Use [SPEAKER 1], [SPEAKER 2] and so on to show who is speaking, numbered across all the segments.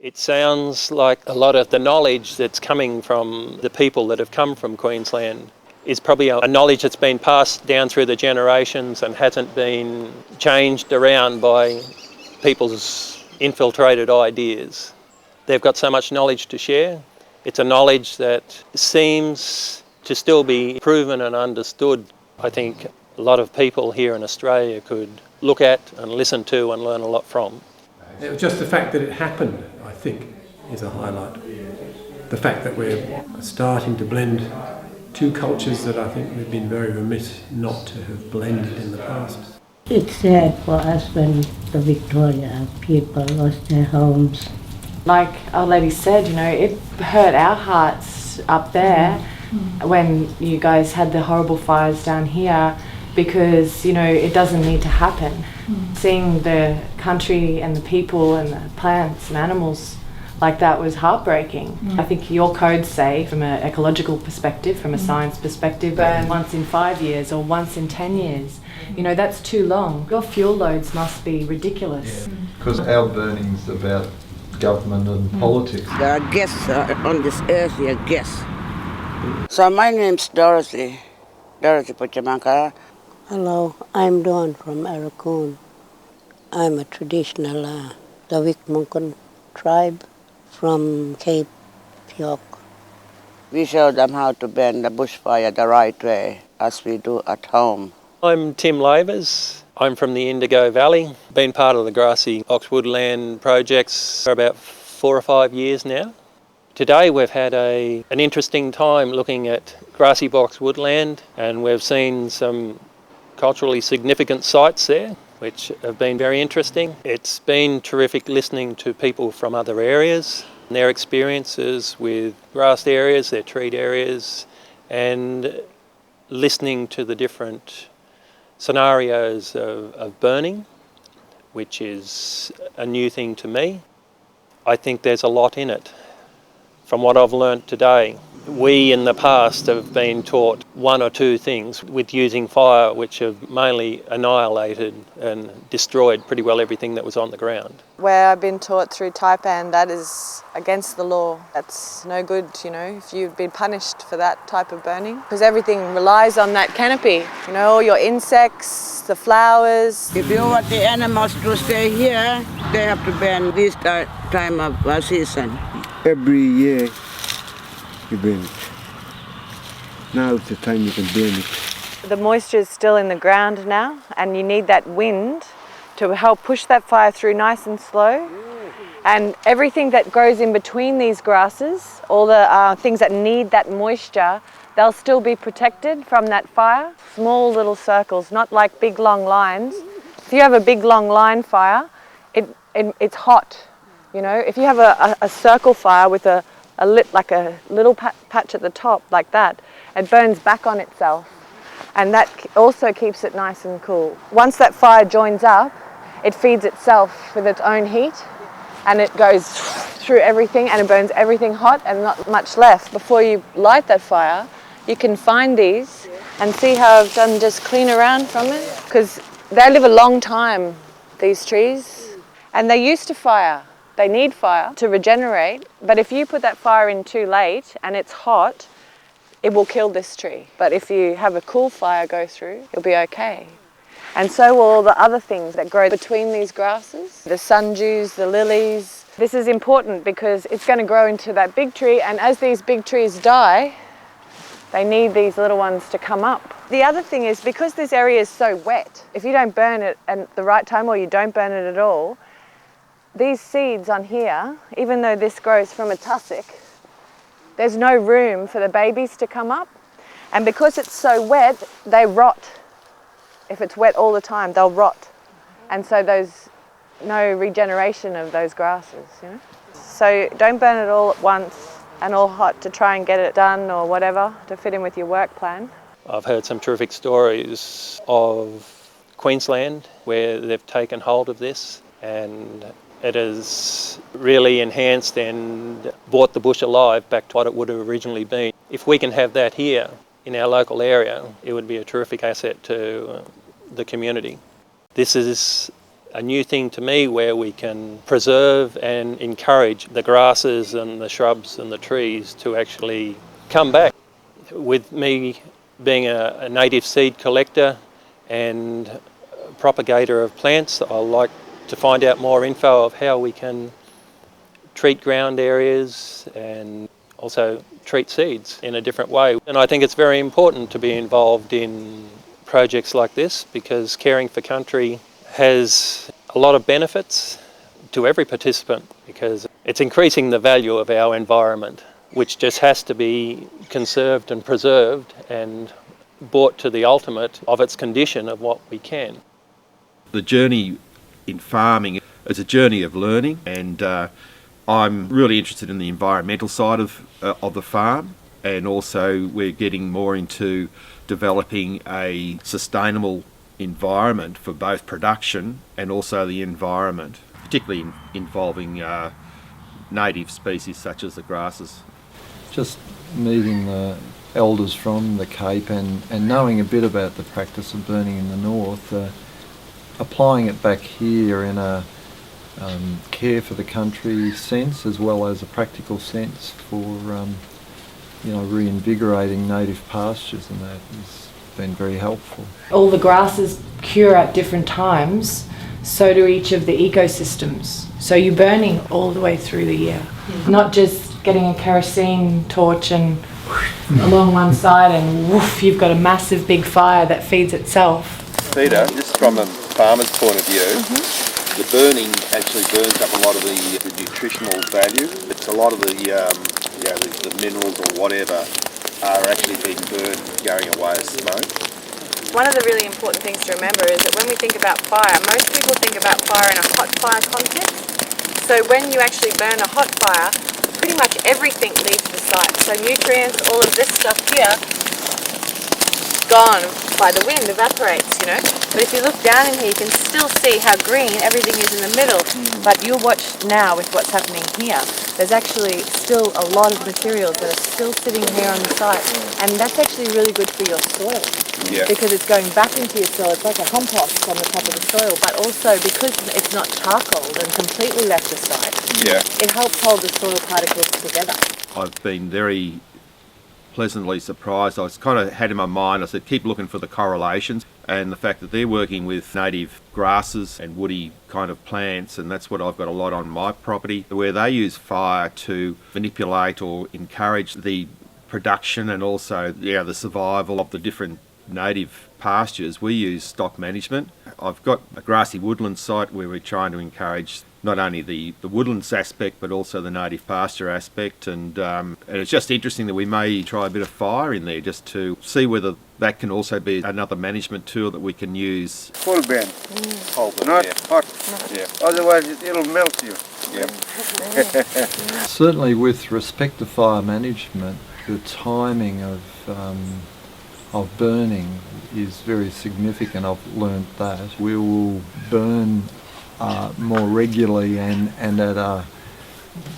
[SPEAKER 1] It sounds like a lot of the knowledge that's coming from the people that have come from Queensland is probably a knowledge that's been passed down through the generations and hasn't been changed around by people's infiltrated ideas. They've got so much knowledge to share. It's a knowledge that seems to still be proven and understood. I think a lot of people here in Australia could look at and listen to and learn a lot from.
[SPEAKER 2] It was just the fact that it happened, I think, is a highlight. The fact that we're starting to blend two cultures that I think we've been very remiss not to have blended in the past.
[SPEAKER 3] It's sad for us when the Victoria people lost their homes.
[SPEAKER 4] Like Our Lady said, it hurt our hearts up there when you guys had the horrible fires down here, because, it doesn't need to happen. Seeing the country and the people and the plants and animals like that was heartbreaking. I think your codes say, from an ecological perspective, from a science perspective, burn once in 5 years or once in 10 years. That's too long. Your fuel loads must be ridiculous.
[SPEAKER 5] Because our burning's about government and politics.
[SPEAKER 6] There are guests on this earth, here, guests. So my name's Dorothy Puchamanka.
[SPEAKER 3] Hello, I'm Dawn from Arakoon. I'm a traditional Davik Munkan tribe from Cape York.
[SPEAKER 6] We show them how to burn the bushfire the right way, as we do at home.
[SPEAKER 1] I'm Tim Lavers. I'm from the Indigo Valley. Been part of the grassy Oxwoodland projects for about 4 or 5 years now. Today we've had an interesting time looking at grassy boxwoodland, and we've seen some culturally significant sites there which have been very interesting. It's been terrific listening to people from other areas, their experiences with grassed areas, their treed areas, and listening to the different scenarios of burning, which is a new thing to me. I think there's a lot in it. From what I've learnt today, we in the past have been taught one or two things with using fire, which have mainly annihilated and destroyed pretty well everything that was on the ground.
[SPEAKER 7] Where I've been taught through Taipan, that is against the law. That's no good, if you've been punished for that type of burning. Because everything relies on that canopy, all your insects, the flowers.
[SPEAKER 6] If you want the animals to stay here, they have to burn this time of season.
[SPEAKER 8] Every year you burn it. Now it's the time you can burn it.
[SPEAKER 7] The moisture is still in the ground now, and you need that wind to help push that fire through nice and slow. And everything that grows in between these grasses, all the things that need that moisture, they'll still be protected from that fire. Small little circles, not like big long lines. If you have a big long line fire, it's hot. If you have a circle fire with a little patch at the top like that, it burns back on itself, and that also keeps it nice and cool. Once that fire joins up, it feeds itself with its own heat, and it goes through everything and it burns everything hot and not much left. Before you light that fire, you can find these and see how I've done just clean around from it, because they live a long time, these trees, and they're used to fire. They need fire to regenerate, but if you put that fire in too late and it's hot, it will kill this tree. But if you have a cool fire go through, you'll be okay. And so will all the other things that grow between these grasses, the sundews, the lilies. This is important because it's going to grow into that big tree, and as these big trees die, they need these little ones to come up. The other thing is, because this area is so wet, if you don't burn it at the right time or you don't burn it at all, these seeds on here, even though this grows from a tussock, there's no room for the babies to come up. And because it's so wet, they rot. If it's wet all the time, they'll rot. And so there's no regeneration of those grasses, So don't burn it all at once and all hot to try and get it done or whatever to fit in with your work plan.
[SPEAKER 1] I've heard some terrific stories of Queensland where they've taken hold of this, and it has really enhanced and brought the bush alive back to what it would have originally been. If we can have that here in our local area, it would be a terrific asset to the community. This is a new thing to me where we can preserve and encourage the grasses and the shrubs and the trees to actually come back. With me being a native seed collector and propagator of plants, I like to find out more info of how we can treat ground areas and also treat seeds in a different way. And I think it's very important to be involved in projects like this because caring for country has a lot of benefits to every participant because it's increasing the value of our environment, which just has to be conserved and preserved and brought to the ultimate of its condition of what we can.
[SPEAKER 9] The journey in farming is a journey of learning, and I'm really interested in the environmental side of the farm, and also we're getting more into developing a sustainable environment for both production and also the environment, particularly involving native species such as the grasses.
[SPEAKER 5] Just meeting the elders from the Cape and knowing a bit about the practice of burning in the north, applying it back here in a care for the country sense as well as a practical sense for reinvigorating native pastures, and that has been very helpful.
[SPEAKER 4] All the grasses cure at different times, so do each of the ecosystems. So you're burning all the way through the year, not just getting a kerosene torch and along one side and woof, you've got a massive big fire that feeds itself.
[SPEAKER 9] Peter, just from a farmer's point of view, the burning actually burns up a lot of the nutritional value. It's a lot of the minerals or whatever are actually being burned, going away as smoke.
[SPEAKER 7] One of the really important things to remember is that when we think about fire, most people think about fire in a hot fire context. So when you actually burn a hot fire, pretty much everything leaves the site. So nutrients, all of this stuff here, gone by the wind, evaporates, But if you look down in here, you can still see how green everything is in the middle. But you'll watch now with what's happening here. There's actually still a lot of materials that are still sitting here on the site. And that's actually really good for your soil.
[SPEAKER 9] Yeah.
[SPEAKER 7] Because it's going back into your soil. It's like a compost on the top of the soil. But also because it's not charcoaled and completely left aside, it helps hold the soil particles together.
[SPEAKER 9] I've been very pleasantly surprised. I was kind of had in my mind, I said, keep looking for the correlations, and the fact that they're working with native grasses and woody kind of plants, and that's what I've got a lot on my property, where they use fire to manipulate or encourage the production and also the survival of the different native pastures. We use stock management. I've got a grassy woodland site where we're trying to encourage not only the woodlands aspect but also the native pasture aspect, and it's just interesting that we may try a bit of fire in there just to see whether that can also be another management tool that we can use.
[SPEAKER 8] Full burn. Not hot.
[SPEAKER 9] Yeah.
[SPEAKER 8] Otherwise it'll melt you.
[SPEAKER 9] Yeah.
[SPEAKER 5] Certainly with respect to fire management, the timing of burning is very significant. I've learnt that. We will burn more regularly and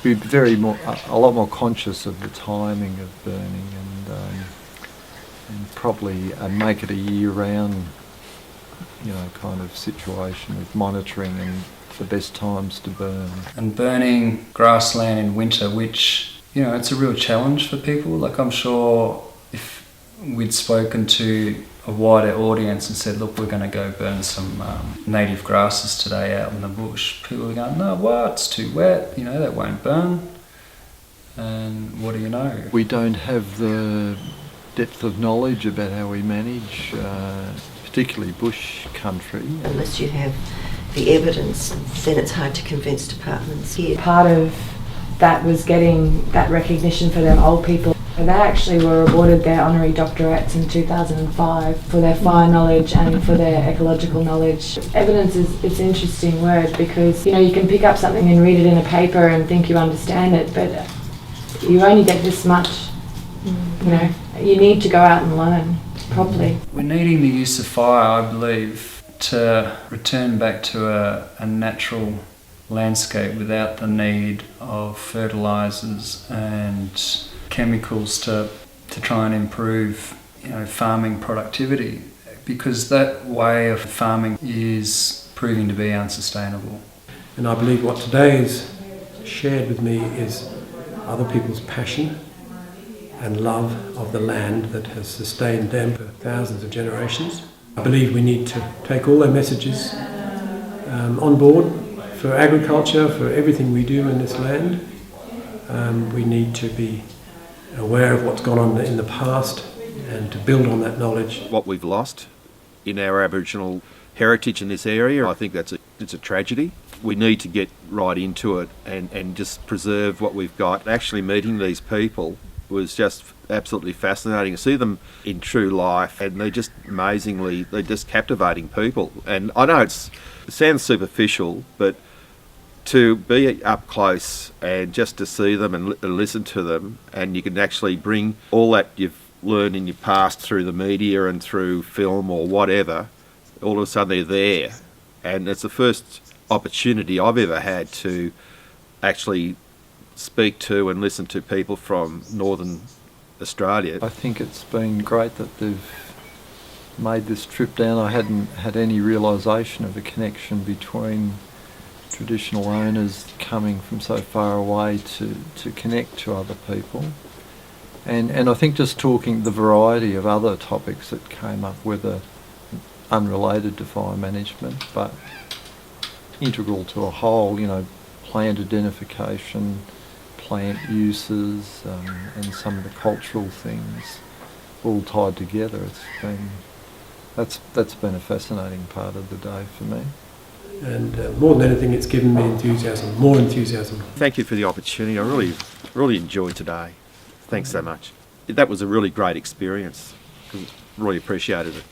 [SPEAKER 5] be a lot more conscious of the timing of burning and probably make it a year-round kind of situation with monitoring and the best times to burn.
[SPEAKER 10] And burning grassland in winter, which it's a real challenge for people. Like, I'm sure if we'd spoken to a wider audience and said, look, we're going to go burn some native grasses today out in the bush, people are going, no, what, it's too wet, that won't burn. And what do you know? We don't have the depth of knowledge about how we manage particularly bush country.
[SPEAKER 11] Unless you have the evidence, then it's hard to convince departments here.
[SPEAKER 4] Part of that was getting that recognition for them old people. And they actually were awarded their honorary doctorates in 2005 for their fire knowledge and for their ecological knowledge. Evidence it's an interesting word because you can pick up something and read it in a paper and think you understand it, but you only get this much. You need to go out and learn properly.
[SPEAKER 10] We're needing the use of fire, I believe, to return back to a natural landscape without the need of fertilisers and chemicals to try and improve farming productivity, because that way of farming is proving to be unsustainable.
[SPEAKER 2] And I believe what today is shared with me is other people's passion and love of the land that has sustained them for thousands of generations. I believe we need to take all their messages on board for agriculture, for everything we do in this land. We need to be aware of what's gone on in the past and to build on that knowledge.
[SPEAKER 9] What we've lost in our Aboriginal heritage in this area, I think it's a tragedy. We need to get right into it and just preserve what we've got. Actually meeting these people was just absolutely fascinating to see them in true life, and they're just captivating people. And I know it sounds superficial, but to be up close and just to see them and listen to them, and you can actually bring all that you've learned in your past through the media and through film or whatever, all of a sudden they're there. And it's the first opportunity I've ever had to actually speak to and listen to people from northern Australia.
[SPEAKER 5] I think it's been great that they've made this trip down. I hadn't had any realisation of a connection between traditional owners coming from so far away to connect to other people. And I think just talking the variety of other topics that came up, whether unrelated to fire management, but integral to a whole, plant identification, plant uses, and some of the cultural things all tied together. That's been a fascinating part of the day for me.
[SPEAKER 2] And more than anything, it's given me more enthusiasm.
[SPEAKER 9] Thank you for the opportunity. I really enjoyed today. Thanks so much. That was a really great experience. Really appreciated it.